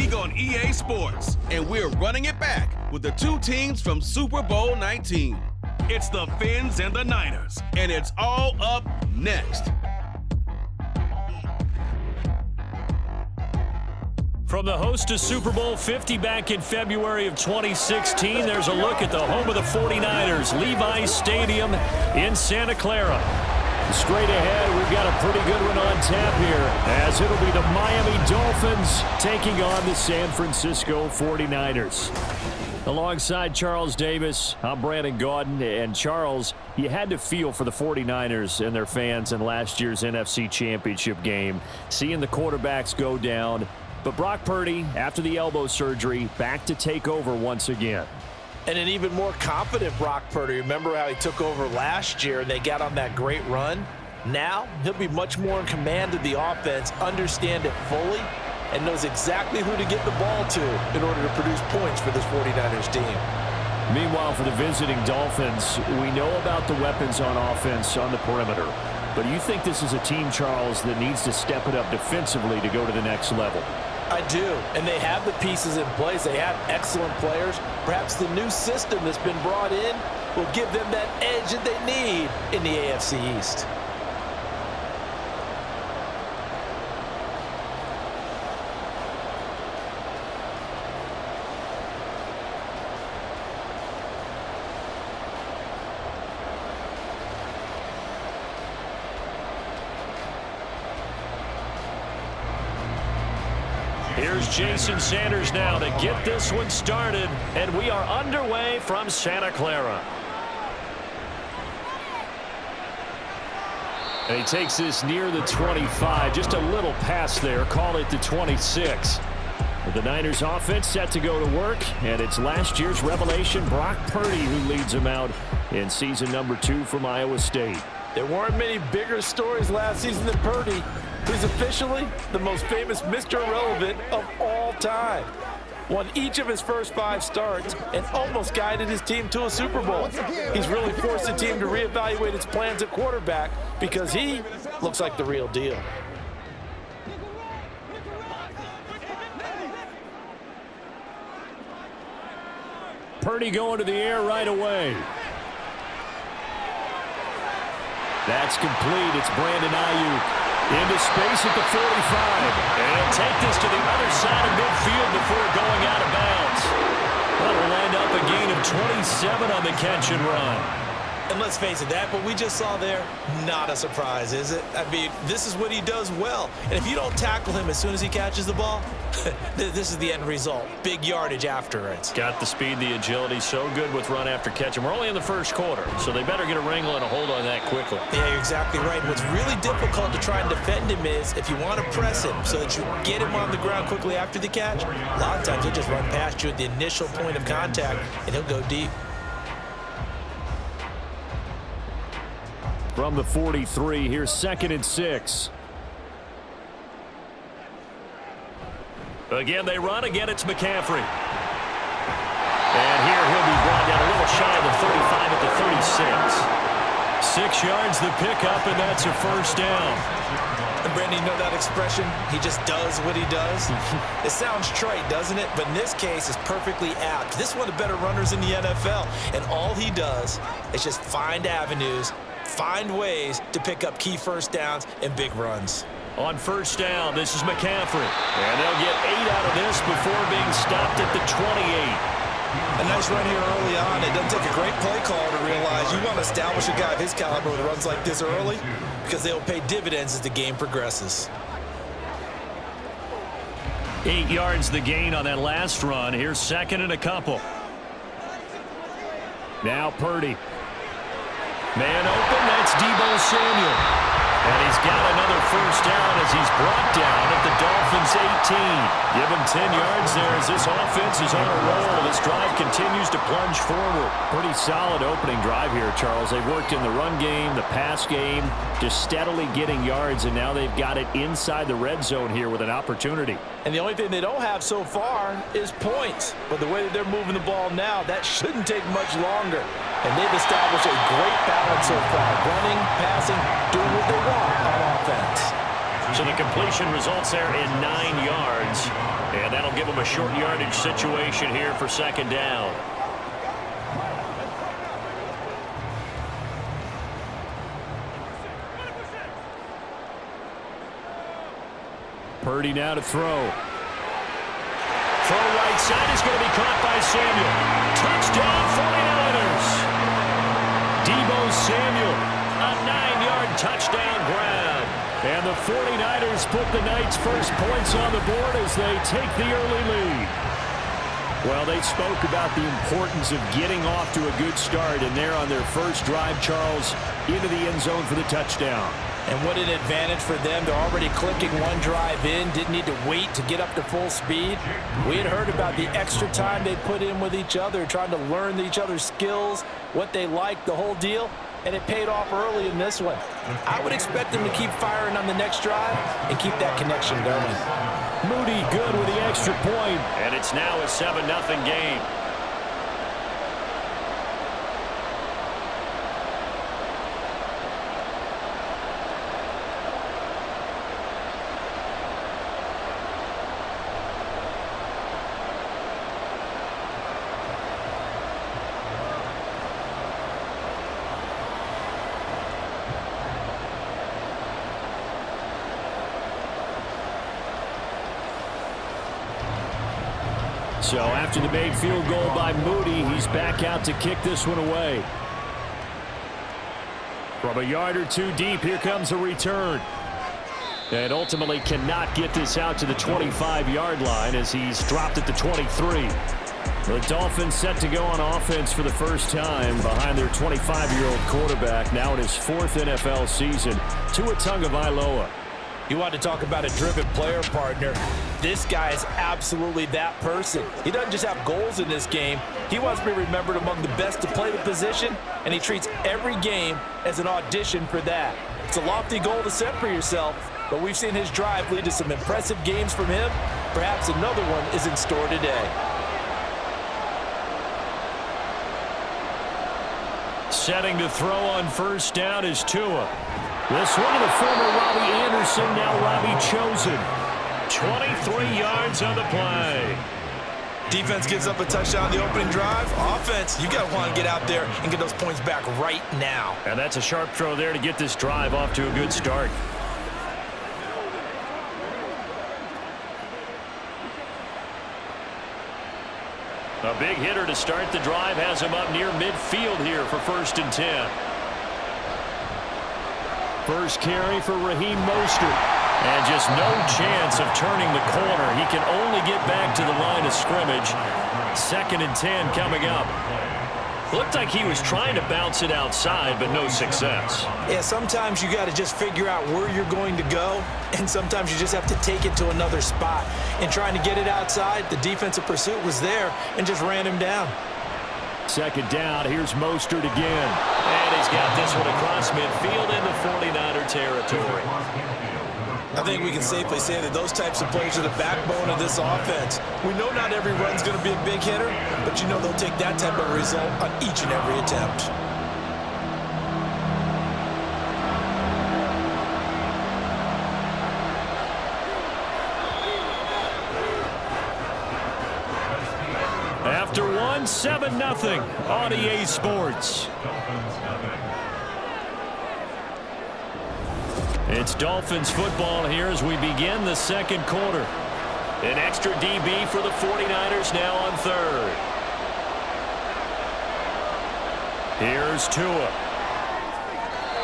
league on EA Sports, and we're running it back with the two teams from Super Bowl 19. It's the Fins and the Niners, and it's all up next. From the host to Super Bowl 50 back in February of 2016, there's a look at the home of the 49ers, Levi's Stadium in Santa Clara. Straight ahead, we've got a pretty good one on tap here, as it'll be the Miami Dolphins taking on the San Francisco 49ers. Alongside Charles Davis, I'm Brandon Gaudin. And Charles, you had to feel for the 49ers and their fans in last year's NFC Championship game, seeing the quarterbacks go down. But Brock Purdy, after the elbow surgery, back to take over once again. And an even more confident Brock Purdy. Remember how he took over last year and they got on that great run? Now, he'll be much more in command of the offense, understand it fully, and knows exactly who to get the ball to in order to produce points for this 49ers team. Meanwhile, for the visiting Dolphins, we know about the weapons on offense on the perimeter. But do you think this is a team, Charles, that needs to step it up defensively to go to the next level? I do, and they have the pieces in place. They have excellent players. Perhaps the new system that's been brought in will give them that edge that they need in the AFC East. Here's Jason Sanders now to get this one started, and we are underway from Santa Clara. And he takes this near the 25, just a little pass there, call it the 26. The Niners offense set to go to work, and it's last year's revelation, Brock Purdy, who leads them out in season number 2 from Iowa State. There weren't many bigger stories last season than Purdy, who's officially the most famous Mr. Irrelevant of all time. Won each of his first 5 starts and almost guided his team to a Super Bowl. He's really forced the team to reevaluate its plans at quarterback because he looks like the real deal. Purdy going to the air right away. That's complete. It's Brandon Ayuk into space at the 45. And he'll take this to the other side of midfield before going out of bounds. That'll land up a gain of 27 on the catch and run. And let's face it, that what we just saw there, not a surprise, is it? I mean, this is what he does well. And if you don't tackle him as soon as he catches the ball, this is the end result. Big yardage afterwards. Got the speed, the agility, so good with run after catch. And we're only in the first quarter, so they better get a wrangle and a hold on that quickly. Yeah, you're exactly right. What's really difficult to try and defend him is if you want to press him so that you get him on the ground quickly after the catch, a lot of times he'll just run past you at the initial point of contact, and he'll go deep. From the 43, here's 2nd and 6. Again, they run. Again, it's McCaffrey. And here he'll be brought down a little shy of the 35 at the 36. 6 yards the pickup, and that's a first down. And Brandon, you know that expression? He just does what he does. It sounds trite, doesn't it? But in this case, it's perfectly apt. This is one of the better runners in the NFL. And all he does is just find avenues, find ways to pick up key first downs and big runs. On first down, this is McCaffrey. And they'll get 8 out of this before being stopped at the 28. A nice run here early on. It doesn't take a great play caller to realize you want to establish a guy of his caliber that runs like this early because they'll pay dividends as the game progresses. 8 yards the gain on that last run. Here's 2nd and a couple. Now Purdy. Man open, that's Deebo Samuel. And he's got another first down as he's brought down at the Dolphins' 18. Give him 10 yards there as this offense is on a roll. This drive continues to plunge forward. Pretty solid opening drive here, Charles. They've worked in the run game, the pass game, just steadily getting yards, and now they've got it inside the red zone here with an opportunity. And the only thing they don't have so far is points. But the way that they're moving the ball now, that shouldn't take much longer. And they've established a great balance so far. Running, passing, doing what they want on offense. So the completion results there in 9 yards. And that'll They'll give him a short yardage situation here for second down. Purdy now to throw. Throw right side is going to be caught by Samuel. Touchdown 49ers. Deebo Samuel, a 9-yard touchdown grab. And the 49ers put the Knights' first points on the board as they take the early lead. Well, they spoke about the importance of getting off to a good start, and they're on their first drive, Charles, into the end zone for the touchdown. And what an advantage for them. They're already clicking one drive in, didn't need to wait to get up to full speed. We had heard about the extra time they put in with each other, trying to learn each other's skills, what they like, the whole deal, and it paid off early in this one. I would expect them to keep firing on the next drive and keep that connection going. Moody good with the extra point, and it's now a 7-0 game. So after the made field goal by Moody, he's back out to kick this one away. From a yard or two deep, here comes a return. And ultimately cannot get this out to the 25-yard line as he's dropped at the 23. The Dolphins set to go on offense for the first time behind their 25-year-old quarterback, now in his 4th NFL season, Tua Tagovailoa. You want to talk about a driven player, partner. This guy is absolutely that person. He doesn't just have goals in this game. He wants to be remembered among the best to play the position, and he treats every game as an audition for that. It's a lofty goal to set for yourself, but we've seen his drive lead to some impressive games from him. Perhaps another one is in store today. Setting to throw on first down is Tua. This one of the former Robbie Anderson, now Robbie Chosen. 23 yards on the play. Defense gives up a touchdown on the opening drive. Offense, you got to want to get out there and get those points back right now. And that's a sharp throw there to get this drive off to a good start. A big hitter to start the drive has him up near midfield here for 1st and 10. First carry for Raheem Mostert. And just no chance of turning the corner. He can only get back to the line of scrimmage. 2nd and 10 coming up. Looked like he was trying to bounce it outside, but no success. Yeah, sometimes you got to just figure out where you're going to go, and sometimes you just have to take it to another spot. In trying to get it outside, the defensive pursuit was there and just ran him down. 2nd down, here's Mostert again. And he's got this one across midfield into 49er territory. I think we can safely say that those types of plays are the backbone of this offense. We know not every run's going to be a big hitter, but you know they'll take that type of result on each and every attempt. After one, 7-0 on EA Sports. It's Dolphins football here as we begin the 2nd quarter. An extra DB for the 49ers now on 3rd. Here's Tua.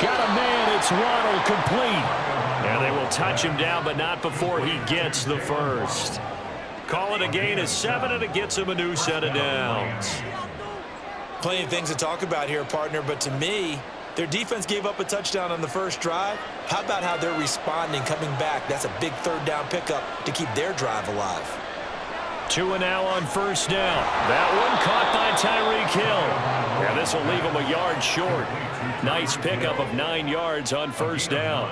Got a man, it's Waddle, complete. And they will touch him down, but not before he gets the first. Call it a gain of 7, and it gets him a new set of downs. Plenty of things to talk about here, partner, but to me, their defense gave up a touchdown on the first drive. How about how they're responding, coming back? That's a big 3rd down pickup to keep their drive alive. Tua now on 1st down. That one caught by Tyreek Hill. And this will leave him a yard short. Nice pickup of 9 yards on 1st down.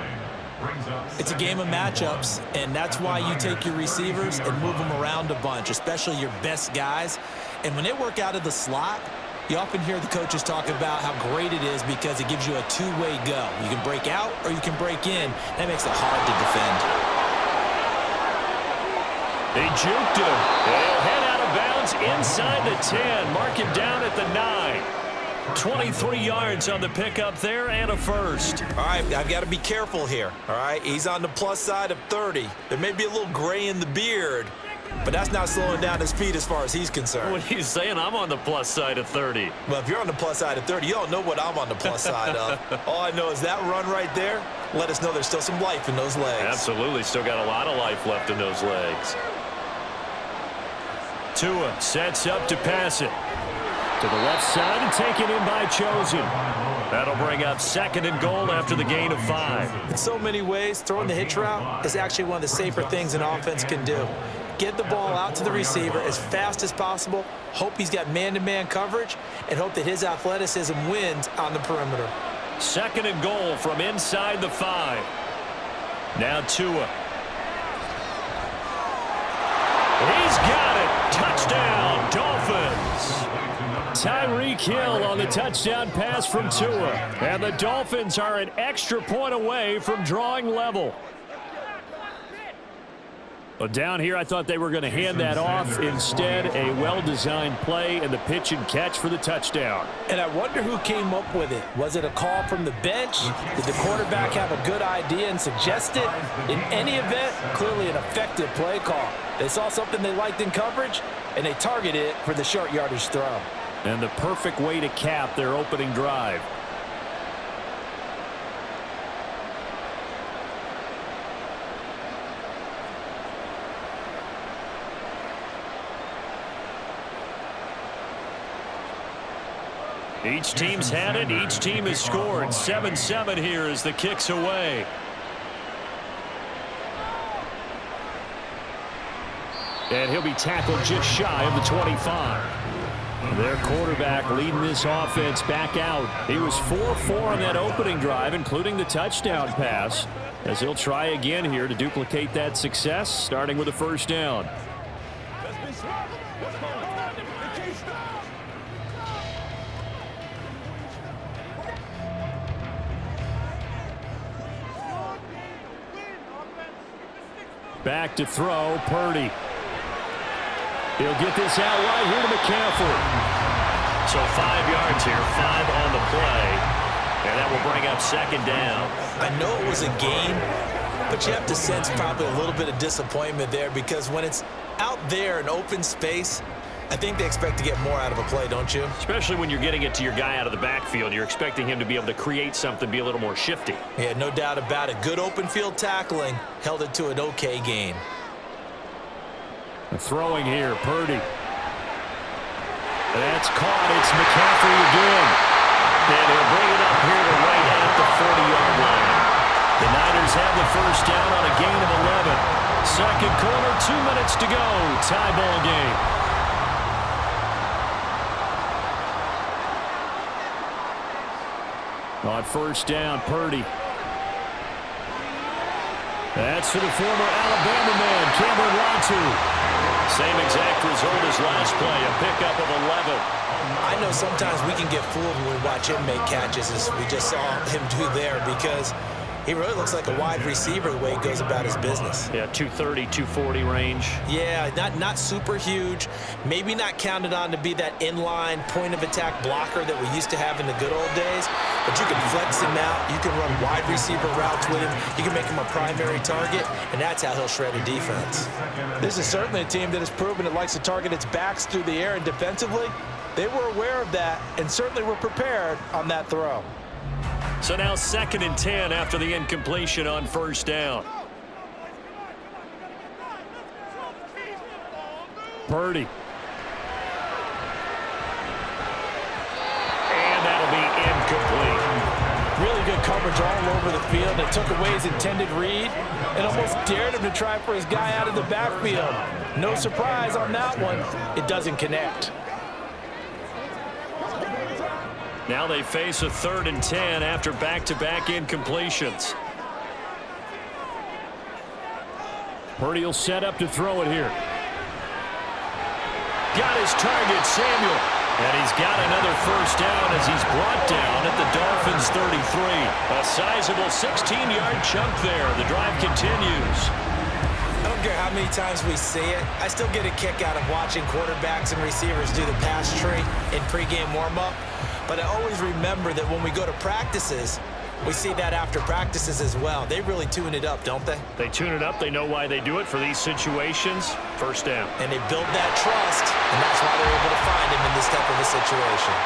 It's a game of matchups, and that's why you take your receivers and move them around a bunch, especially your best guys. And when they work out of the slot, you often hear the coaches talk about how great it is because it gives you a two-way go. You can break out or you can break in. That makes it hard to defend. They juked him. They'll head out of bounds inside the 10. Mark him down at the 9. 23 yards on the pickup there and a first. All right, I've got to be careful here. All right, he's on the plus side of 30. There may be a little gray in the beard, but that's not slowing down his feet as far as he's concerned. What are you saying? I'm on the plus side of 30. Well, if you're on the plus side of 30, you don't know what I'm on the plus side of. All I know is that run right there let us know there's still some life in those legs. Absolutely. Still got a lot of life left in those legs. Tua sets up to pass it. To the left side and taken in by Chosen. That'll bring up 2nd and goal after the gain of 5. In so many ways, throwing the hitch route is actually one of the safer things an offense can do. Get the ball out to the receiver as fast as possible, hope he's got man-to-man coverage, and hope that his athleticism wins on the perimeter. 2nd and goal from inside the 5. Now Tua. He's got it. Touchdown, Dolphins. Tyreek Hill on the touchdown pass from Tua. And the Dolphins are an extra point away from drawing level. Well, down here, I thought they were going to hand that off. Instead, a well-designed play and the pitch and catch for the touchdown. And I wonder who came up with it. Was it a call from the bench? Did the quarterback have a good idea and suggest it? In any event, clearly an effective play call. They saw something they liked in coverage, and they targeted it for the short yardage throw. And the perfect way to cap their opening drive. Each team's had it. Each team has scored. 7-7 here as the kick's away. And he'll be tackled just shy of the 25. Their quarterback leading this offense back out. He was 4-4 on that opening drive, including the touchdown pass, as he'll try again here to duplicate that success, starting with a first down. Back to throw, Purdy. He'll get this out right here to McCaffrey. So 5 yards here, 5 on the play. And that will bring up 2nd down. I know it was a gain, but you have to sense probably a little bit of disappointment there because when it's out there in open space, I think they expect to get more out of a play, don't you? Especially when you're getting it to your guy out of the backfield. You're expecting him to be able to create something, be a little more shifty. Yeah, no doubt about it. Good open field tackling held it to an okay gain. Throwing here, Purdy. That's caught. It's McCaffrey again. And he'll bring it up here to right at the 40-yard line. The Niners have the first down on a gain of 11. Second quarter, 2 minutes to go. Tie ball game. On first down, Purdy. That's to the former Alabama man, Cameron Latu. Same exact result as last play, a pickup of 11. I know sometimes we can get fooled when we watch him make catches, as we just saw him do there, because he really looks like a wide receiver the way he goes about his business. Yeah, 230, 240 range. Yeah, not super huge. Maybe not counted on to be that inline point-of-attack blocker that we used to have in the good old days. But you can flex him out. You can run wide receiver routes with him. You can make him a primary target, and that's how he'll shred a defense. This is certainly a team that has proven it likes to target its backs through the air, and defensively, they were aware of that and certainly were prepared on that throw. So now 2nd and 10 after the incompletion on first down. Purdy. And that'll be incomplete. Really good coverage all over the field. It took away his intended read and almost dared him to try for his guy out of the backfield. No surprise on that one. It doesn't connect. Now they face a 3rd and 10 after back-to-back incompletions. Purdy will set up to throw it here. Got his target, Samuel. And he's got another first down as he's brought down at the Dolphins' 33. A sizable 16-yard chunk there. The drive continues. I don't care how many times we see it. I still get a kick out of watching quarterbacks and receivers do the pass tree in pregame warm-up. But I always remember that when we go to practices, we see that after practices as well. They really tune it up, don't they? They tune it up. They know why they do it for these situations. First down. And they build that trust, and that's why they're able to find him in this type of a situation.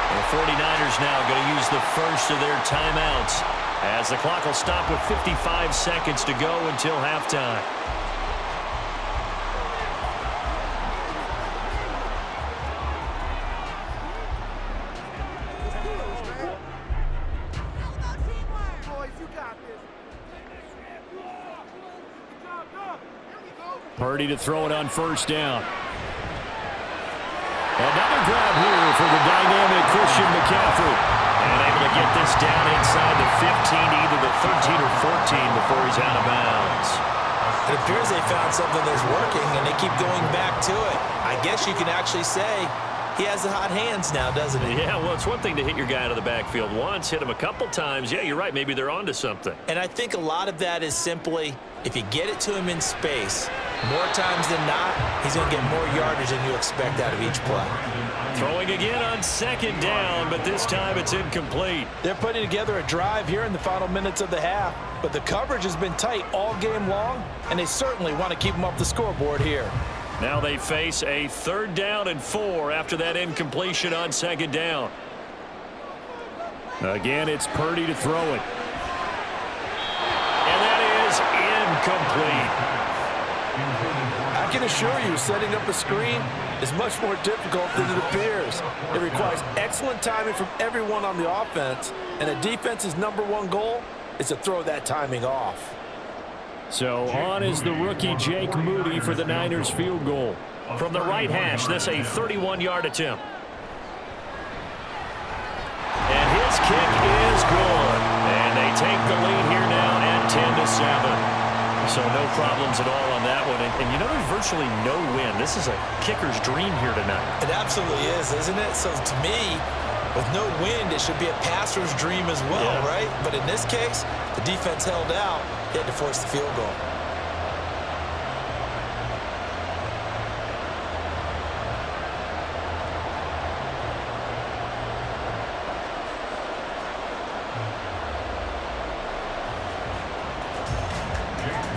The 49ers now going to use the first of their timeouts as the clock will stop with 55 seconds to go until halftime. Purdy to throw it on first down. Another grab here for the dynamic Christian McCaffrey. And able to get this down inside the 15, either the 13 or 14 before he's out of bounds. It appears they found something that's working, and they keep going back to it. I guess you can actually say he has the hot hands now, doesn't he? Yeah, well, it's one thing to hit your guy out of the backfield once, hit him a couple times. Yeah, you're right. Maybe they're onto something. And I think a lot of that is simply if you get it to him in space, more times than not, he's going to get more yardage than you expect out of each play. Throwing again on second down, but this time it's incomplete. They're putting together a drive here in the final minutes of the half, but the coverage has been tight all game long, and they certainly want to keep them off the scoreboard here. Now they face a 3rd down and 4 after that incompletion on second down. Again, it's Purdy to throw it. And that is incomplete. I can assure you, setting up a screen is much more difficult than it appears. It requires excellent timing from everyone on the offense, and a defense's #1 goal is to throw that timing off. So on is the rookie Jake Moody for the Niners field goal. From the right hash, this a 31-yard attempt. And his kick is good. And they take the lead here now at 10-7. So no problems at all on that one. And you know, there's virtually no wind. This is a kicker's dream here tonight. It absolutely is, isn't it? So to me, with no wind, it should be a passer's dream as well, right? But in this case, the defense held out. They had to force the field goal.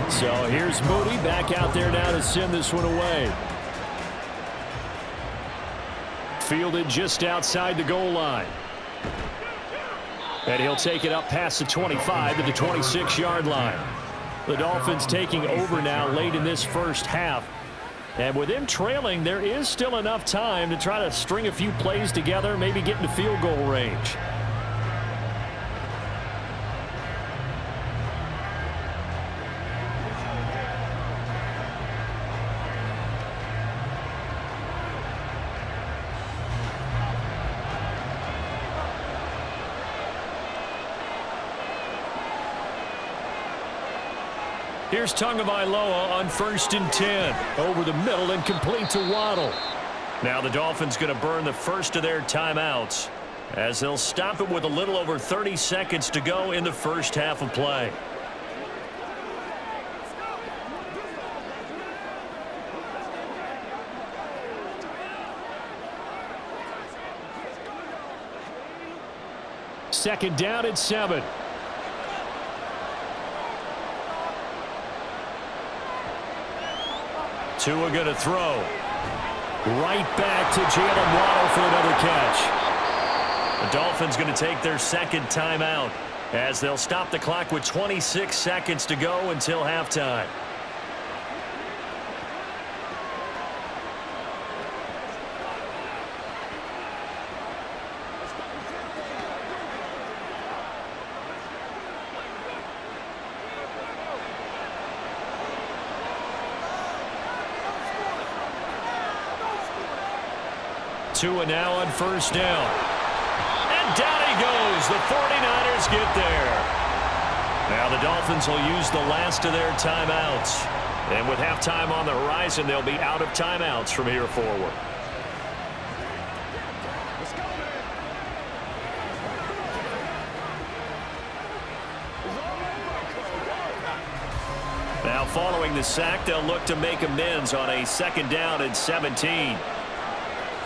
So here's Moody back out there now to send this one away. Fielded just outside the goal line. And he'll take it up past the 25 to the 26-yard line. The Dolphins taking over now late in this first half. And with them trailing, there is still enough time to try to string a few plays together, maybe get into field goal range. Here's Tagovailoa on 1st and 10. Over the middle and complete to Waddle. Now the Dolphins going to burn the first of their timeouts as they'll stop it with a little over 30 seconds to go in the first half of play. Second down at 7. Tua going to throw. Right back to Jalen Waddle for another catch. The Dolphins going to take their second timeout as they'll stop the clock with 26 seconds to go until halftime. Tua now on 1st down. And down he goes. The 49ers get there. Now the Dolphins will use the last of their timeouts. And with halftime on the horizon, they'll be out of timeouts from here forward. Now following the sack, they'll look to make amends on a 2nd down and 17.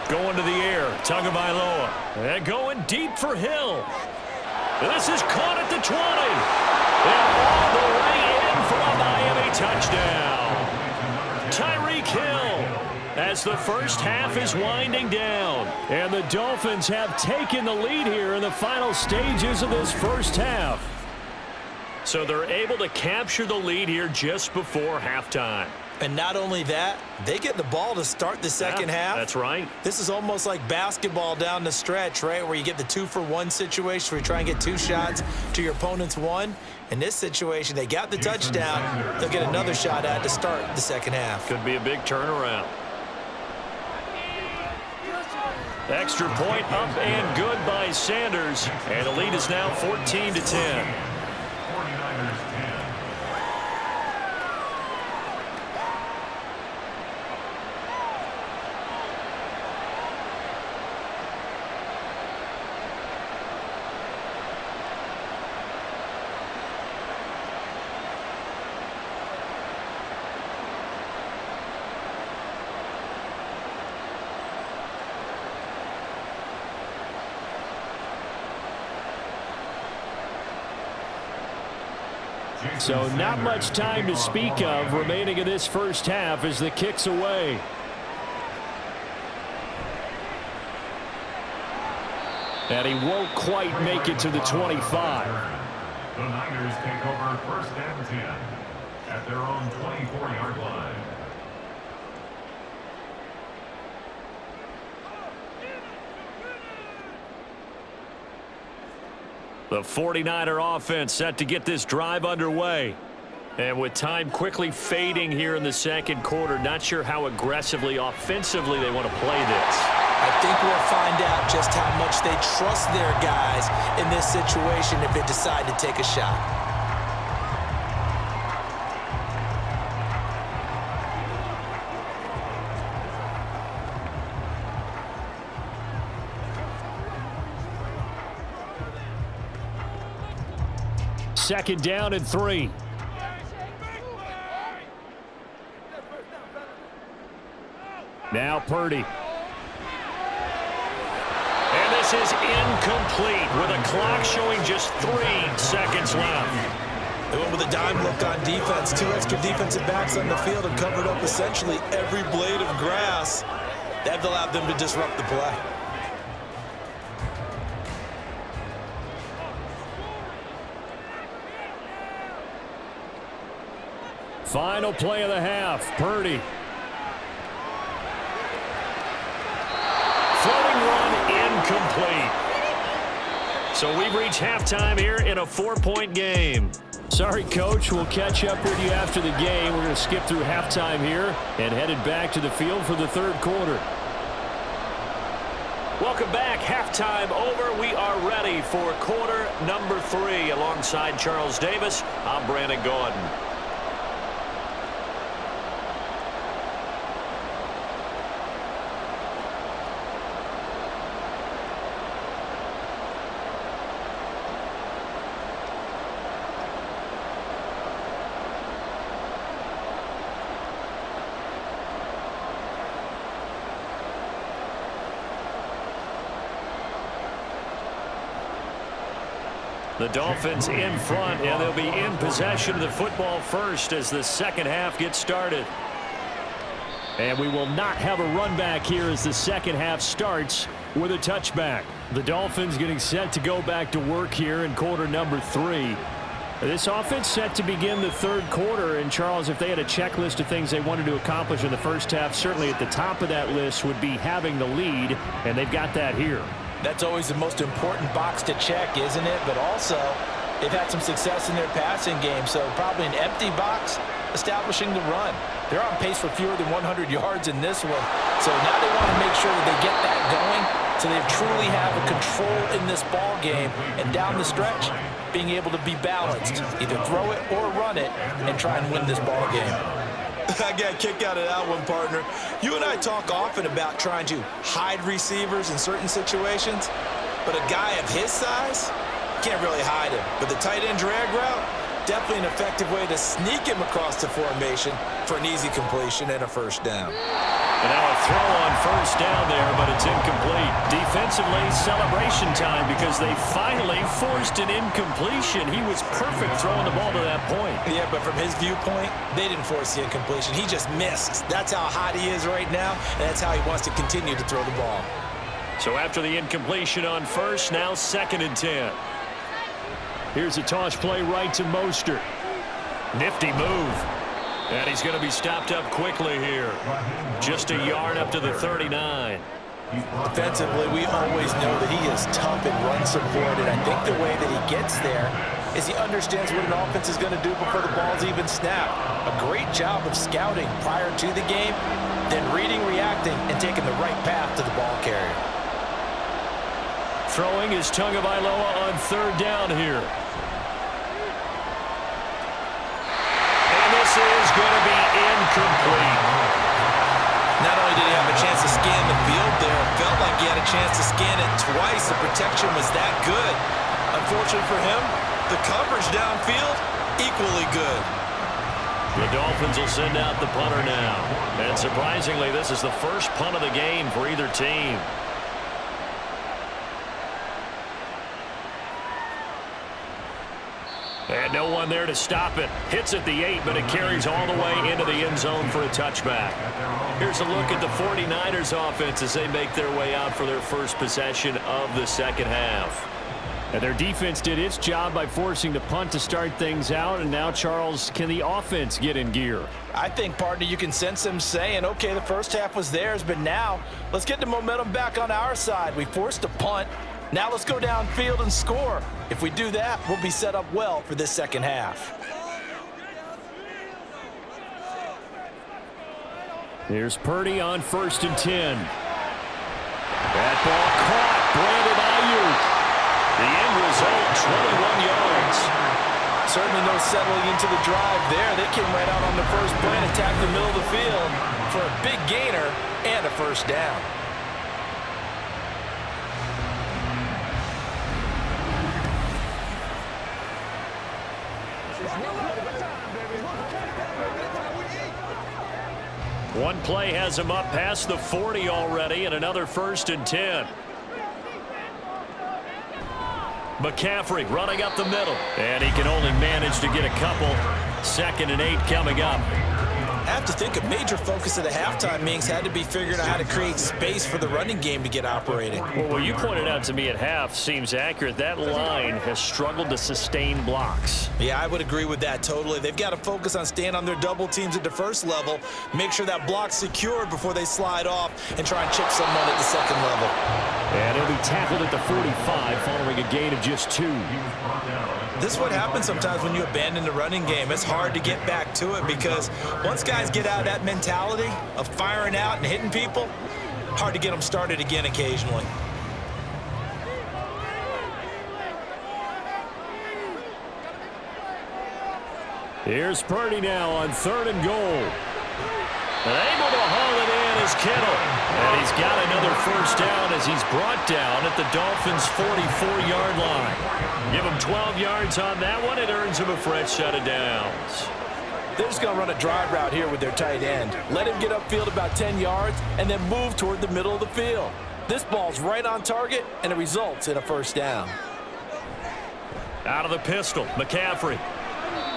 Going to the air, Tagovailoa. And going deep for Hill. This is caught at the 20. And all the way in for a Miami touchdown. Tyreek Hill, as the first half is winding down. And the Dolphins have taken the lead here in the final stages of this first half. So they're able to capture the lead here just before halftime. And not only that, they get the ball to start the second half. That's right. This is almost like basketball down the stretch, right, where you get the 2-for-1 situation where you try and get 2 shots to your opponent's 1. In this situation, they got the touchdown. They'll get another shot at to start the second half. Could be a big turnaround. Extra point up and good by Sanders. And the lead is now 14-10. So not much time to speak of remaining in this first half as the kick's away. And he won't quite make it to the 25. The Niners take over 1st and 10 at their own 24-yard line. The 49er offense set to get this drive underway. And with time quickly fading here in the second quarter, not sure how aggressively, offensively they want to play this. I think we'll find out just how much they trust their guys in this situation if they decide to take a shot. Second down and 3. Now Purdy. And this is incomplete with a clock showing just 3 seconds left. They went with a dime look on defense. 2 extra defensive backs on the field and covered up essentially every blade of grass. That allowed them to disrupt the play. Final play of the half. Purdy. Floating run incomplete. So we've reached halftime here in a 4-point game. Sorry, Coach. We'll catch up with you after the game. We're going to skip through halftime here and headed back to the field for the third quarter. Welcome back. Halftime over. We are ready for quarter number 3. Alongside Charles Davis, I'm Brandon Gordon. The Dolphins in front, and they'll be in possession of the football first as the second half gets started. And we will not have a run back here as the second half starts with a touchback. The Dolphins getting set to go back to work here in quarter number 3. This offense set to begin the third quarter, and Charles, if they had a checklist of things they wanted to accomplish in the first half, certainly at the top of that list would be having the lead, and they've got that here. That's always the most important box to check, isn't it? But also, they've had some success in their passing game, so probably an empty box establishing the run. They're on pace for fewer than 100 yards in this one, so now they want to make sure that they get that going so they truly have a control in this ball game, and down the stretch, being able to be balanced, either throw it or run it, and try and win this ball game. I got a kick out of that one, partner. You and I talk often about trying to hide receivers in certain situations, but a guy of his size can't really hide him. But the tight end drag route, Definitely an effective way to sneak him across the formation for an easy completion and a first down. And now a throw on first down there, but it's incomplete. Defensively, celebration time because they finally forced an incompletion. He was perfect throwing the ball to that point. Yeah, but from his viewpoint, they didn't force the incompletion. He just missed. That's how hot he is right now, and that's how he wants to continue to throw the ball. So after the incompletion on first, now 2nd and 10. Here's a toss play right to Mostert. Nifty move. And he's going to be stopped up quickly here. Just a yard up to the 39. Defensively, we always know that he is tough and run support, and I think the way that he gets there is he understands what an offense is going to do before the ball's even snapped. A great job of scouting prior to the game, then reading, reacting, and taking the right path to the ball carrier. Throwing is Tagovailoa on 3rd down here. And this is going to be incomplete. Not only did he have a chance to scan the field there, it felt like he had a chance to scan it twice. The protection was that good. Unfortunately for him, the coverage downfield, equally good. The Dolphins will send out the punter now. And surprisingly, this is the first punt of the game for either team. And no one there to stop it. Hits at the 8, but it carries all the way into the end zone for a touchback. Here's a look at the 49ers offense as they make their way out for their first possession of the second half. And their defense did its job by forcing the punt to start things out. And now, Charles, can the offense get in gear? I think, partner, you can sense them saying, okay, the first half was theirs, but now let's get the momentum back on our side. We forced a punt. Now let's go downfield and score. If we do that, we'll be set up well for this second half. Here's Purdy on 1st and 10. That ball caught. Brandon Ayuk. The end result, 21 yards. Certainly no settling into the drive there. They came right out on the first play and attacked the middle of the field for a big gainer and a first down. One play has him up past the 40 already, and another 1st and 10. McCaffrey running up the middle, and he can only manage to get a couple. 2nd and 8 coming up. I have to think a major focus of the halftime meetings had to be figuring out how to create space for the running game to get operating. Well, what you pointed out to me at half seems accurate. That line has struggled to sustain blocks. Yeah, I would agree with that totally. They've got to focus on staying on their double teams at the first level, make sure that block's secured before they slide off, and try and chip someone at the second level. And he'll be tackled at the 45 following a gain of just 2. This is what happens sometimes when you abandon the running game. It's hard to get back to it because once guys get out of that mentality of firing out and hitting people, hard to get them started again occasionally. Here's Purdy now on 3rd and goal. And able to haul it in is Kittle. And he's got another first down as he's brought down at the Dolphins' 44-yard line. Give him 12 yards on that one. It earns him a fresh set of downs. They're just going to run a drive route here with their tight end. Let him get upfield about 10 yards and then move toward the middle of the field. This ball's right on target, and it results in a first down. Out of the pistol, McCaffrey.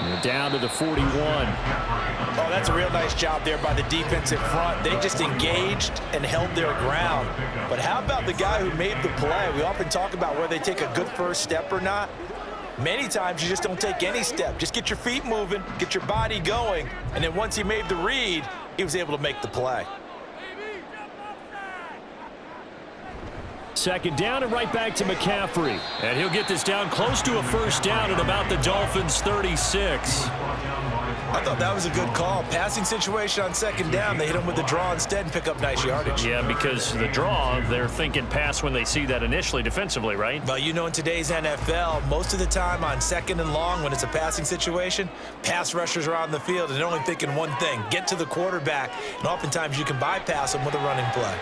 And down to the 41. Oh, that's a real nice job there by the defensive front. They just engaged and held their ground. But how about the guy who made the play? We often talk about whether they take a good first step or not. Many times you just don't take any step. Just get your feet moving, get your body going, and then once he made the read, he was able to make the play. 2nd down and right back to McCaffrey. And he'll get this down close to a first down at about the Dolphins' 36. I thought that was a good call. Passing situation on 2nd down. They hit him with the draw instead and pick up nice yardage. Yeah, because the draw, they're thinking pass when they see that initially defensively, right? Well, you know, in today's NFL, most of the time on 2nd and long when it's a passing situation, pass rushers are on the field and they're only thinking one thing, get to the quarterback. And oftentimes you can bypass them with a running play.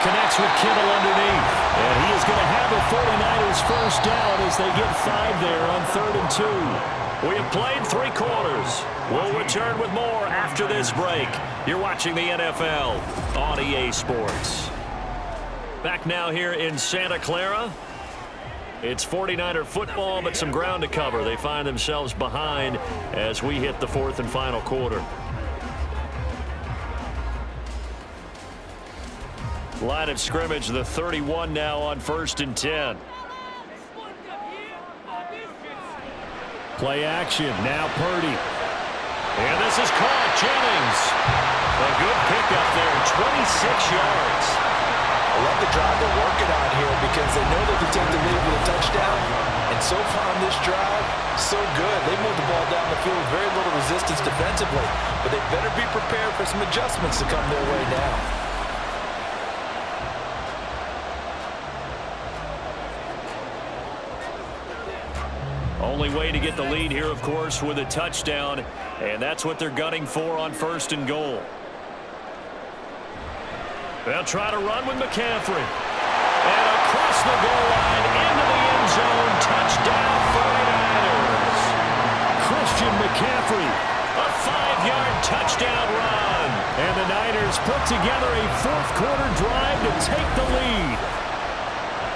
Connects with Kittle underneath. And he is going to have a 49ers first down as they get 5 there on 3rd and 2. We have played 3 quarters. We'll return with more after this break. You're watching the NFL on EA Sports. Back now here in Santa Clara. It's 49er football, but some ground to cover. They find themselves behind as we hit the 4th and final quarter. Line of scrimmage, the 31 now on 1st and 10. Play action, now Purdy. And this is caught, Jennings. A good pickup there, 26 yards. I love the drive they're working on here because they know they can take the lead with a touchdown. And so far on this drive, so good. They moved the ball down the field with very little resistance defensively. But they better be prepared for some adjustments to come their way now. Only way to get the lead here, of course, with a touchdown, and that's what they're gunning for on 1st and goal. They'll try to run with McCaffrey. And across the goal line, into the end zone, touchdown 49ers. Christian McCaffrey, a 5-yard touchdown run. And the Niners put together a 4th quarter drive to take the lead.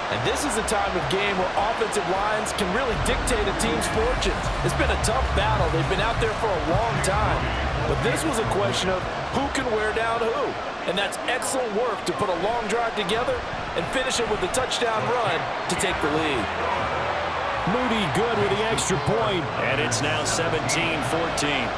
And this is a time of game where offensive lines can really dictate a team's fortunes. It's been a tough battle. They've been out there for a long time. But this was a question of who can wear down who. And that's excellent work to put a long drive together and finish it with a touchdown run to take the lead. Moody good with the extra point. And it's now 17-14.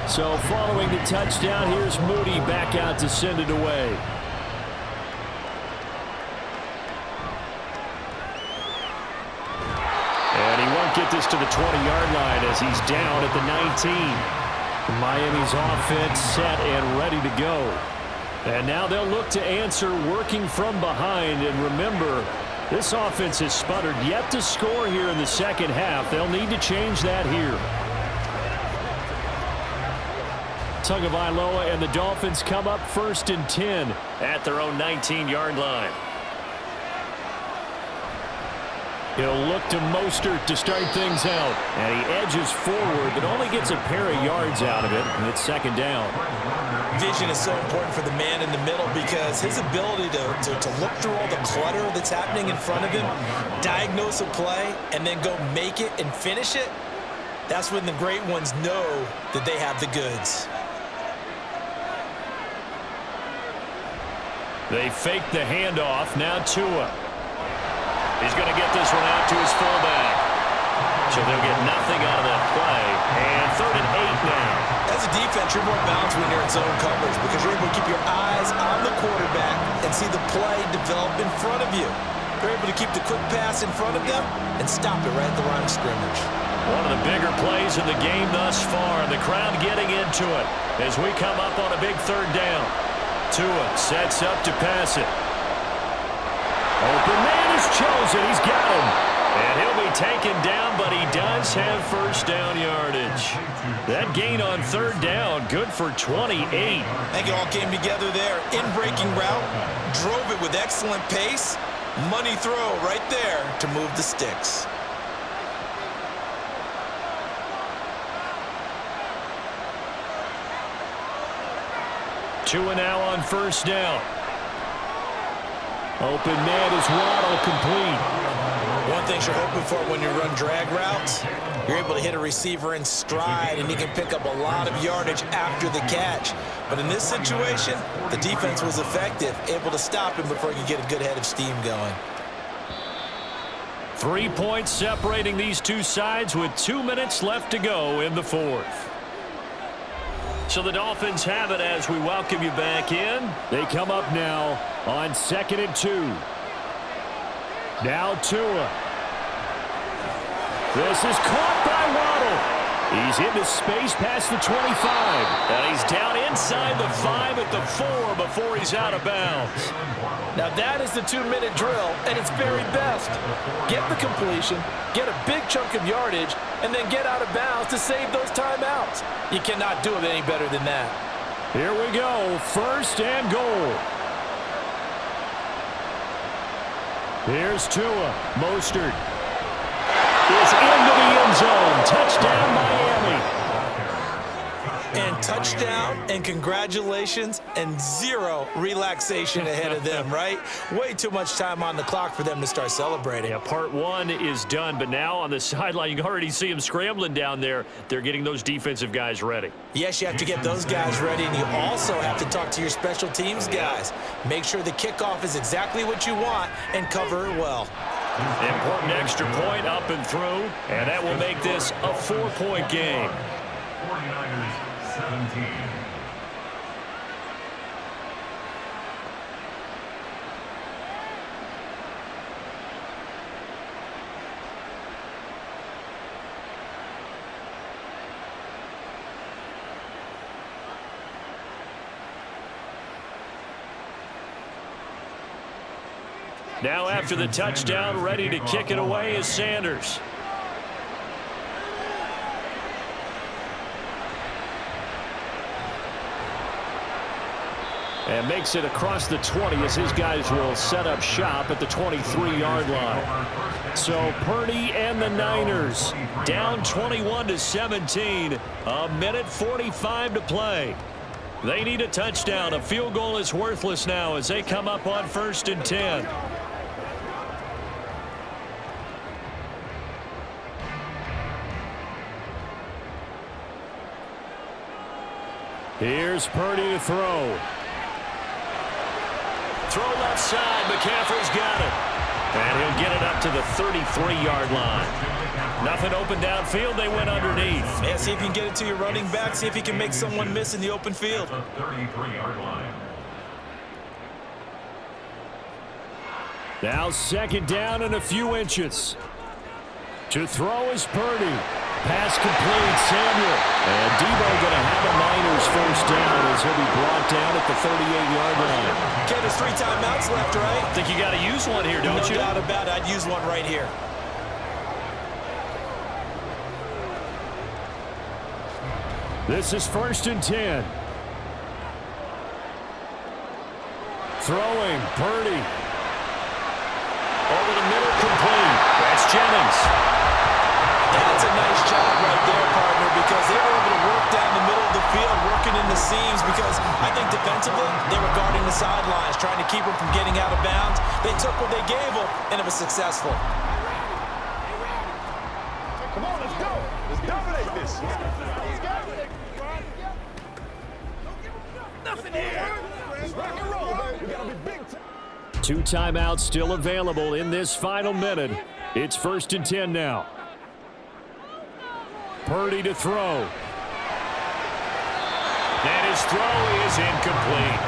So following the touchdown, here's Moody back out to send it away. And he won't get this to the 20-yard line as he's down at the 19. Miami's offense set and ready to go. And now they'll look to answer working from behind. And remember, this offense has sputtered yet to score here in the second half. They'll need to change that here. Tagovailoa and the Dolphins come up 1st and 10 at their own 19-yard line. He'll look to Mostert to start things out. And he edges forward, but only gets a pair of yards out of it, and it's 2nd down. Vision is so important for the man in the middle because his ability to look through all the clutter that's happening in front of him, diagnose a play, and then go make it and finish it, that's when the great ones know that they have the goods. They fake the handoff. Now Tua. He's going to get this one out to his fullback. So they'll get nothing out of that play. And 3rd and 8 now. As a defense, you're more balanced when you're in zone coverage because you're able to keep your eyes on the quarterback and see the play develop in front of you. You're able to keep the quick pass in front of them and stop it right at the line of scrimmage. One of the bigger plays in the game thus far. The crowd getting into it as we come up on a big 3rd down. Tua sets up to pass it. Open man is chosen. He's got him. And he'll be taken down, but he does have 1st down yardage. That gain on 3rd down, good for 28. I think it all came together there. In-breaking route, drove it with excellent pace. Money throw right there to move the sticks. Tua now on 1st down. Open man is Waddle, complete. One thing you're hoping for when you run drag routes, you're able to hit a receiver in stride and he can pick up a lot of yardage after the catch. But in this situation, the defense was effective, able to stop him before he could get a good head of steam going. 3 points separating these two sides with 2 minutes left to go in the 4th. So the Dolphins have it as we welcome you back in. They come up now on 2nd and 2. Now Tua. This is caught by Waddle. He's into space past the 25. And he's down inside the 5 at the 4 before he's out of bounds. Now that is the 2-minute drill at its very best. Get the completion, get a big chunk of yardage, and then get out of bounds to save those timeouts. You cannot do it any better than that. Here we go, 1st and goal. Here's Tua. Mostert is into the end zone. Touchdown, Miami. And touchdown, and congratulations, and 0 relaxation ahead of them, right? Way too much time on the clock for them to start celebrating. Yeah, part 1 is done, but now on the sideline, you can already see them scrambling down there. They're getting those defensive guys ready. Yes, you have to get those guys ready, and you also have to talk to your special teams guys. Make sure the kickoff is exactly what you want and cover it well. Important extra point up and through, and that will make this a 4-point game. 49ers 17. Now after the touchdown, ready to kick it away is Sanders. And makes it across the 20 as his guys will set up shop at the 23-yard line. So Purdy and the Niners down 21-17. A minute 45 to play. They need a touchdown. A field goal is worthless now as they come up on 1st and 10. Here's Purdy to throw. Throw left side. McCaffrey's got it. And he'll get it up to the 33-yard line. Nothing open downfield. They went underneath. Yeah, see if you can get it to your running back. See if you can make someone miss in the open field. The 33-yard line. Now 2nd down and a few inches. To throw is Purdy. Pass complete, Samuel. And Debo going to have a Niners 1st down as he'll be brought down at the 38-yard line. Okay, there's 3 timeouts left, right? I think you got to use one here, don't you? No doubt about it. I'd use one right here. This is 1st and 10. Throwing, Purdy. Over the middle, complete. That's Jennings. That's a nice job right there, partner, because they were able to work down the middle of the field, working in the seams, because I think defensively, they were guarding the sidelines, trying to keep them from getting out of bounds. They took what they gave them, and it was successful. Come on, let's go. Let's dominate this. Nothing here. Rock and roll, baby. We gotta be big time. 2 timeouts still available in this final minute. It's 1st and 10 now. Purdy to throw. And his throw is incomplete.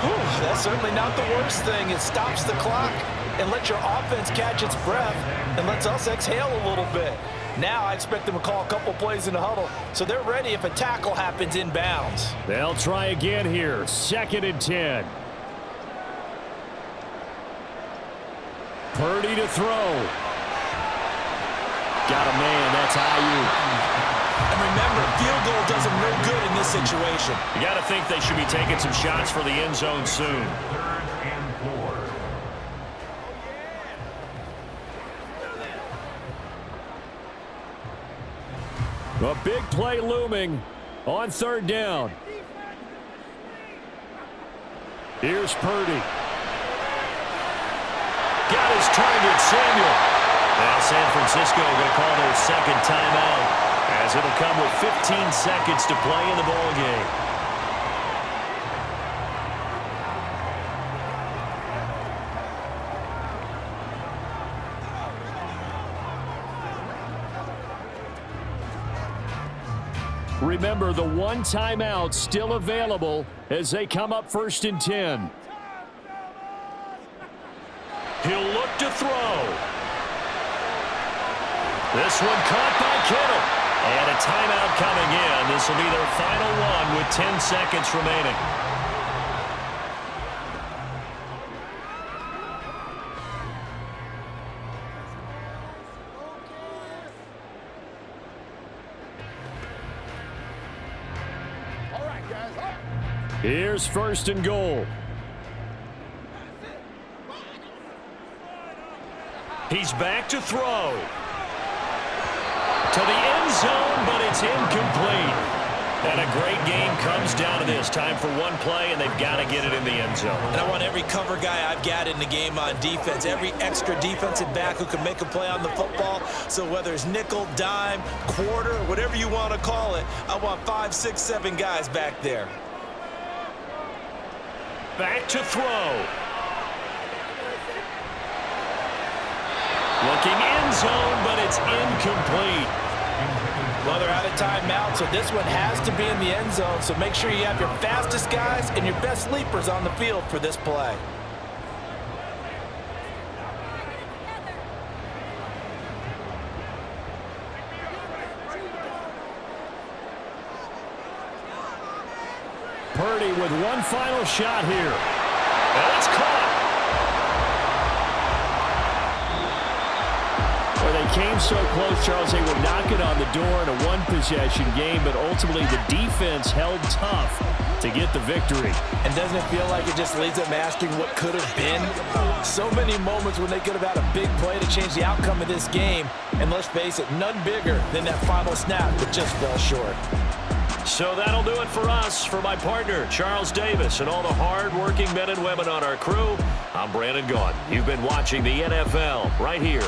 Whew, that's certainly not the worst thing. It stops the clock and lets your offense catch its breath and lets us exhale a little bit. Now I expect them to call a couple plays in the huddle so they're ready if a tackle happens inbounds. They'll try again here. 2nd and 10. Purdy to throw. Got a man. That's Ayuk. And remember, field goal does them no good in this situation. You got to think they should be taking some shots for the end zone soon. 3rd and 4. A big play looming on 3rd down. Here's Purdy. Got his target, Samuel. Now San Francisco going to call their 2nd timeout as it'll come with 15 seconds to play in the ball game. Remember, the 1 timeout still available as they come up 1st and 10. He'll look to throw. This one caught by Kittle. And a timeout coming in. This will be their final one with 10 seconds remaining. All right, guys. Up. Here's first and goal. He's back to throw. To the end zone, but it's incomplete. And a great game comes down to this. Time for one play, and they've got to get it in the end zone. And I want every cover guy I've got in the game on defense, every extra defensive back who can make a play on the football. So whether it's nickel, dime, quarter, whatever you want to call it, I want 5, 6, 7 guys back there. Back to throw. Looking end zone, but it's incomplete. Well, they're out of timeout, so this one has to be in the end zone. So make sure you have your fastest guys and your best leapers on the field for this play. Purdy with one final shot here. And it's caught. Well, they came so close, Charles. They were knocking on the door in a one-possession game, but ultimately the defense held tough to get the victory. And doesn't it feel like it just leaves them asking what could have been? So many moments when they could have had a big play to change the outcome of this game. And let's face it, none bigger than that final snap that just fell short. So that'll do it for us. For my partner, Charles Davis, and all the hard-working men and women on our crew, I'm Brandon Gaudin. You've been watching the NFL right here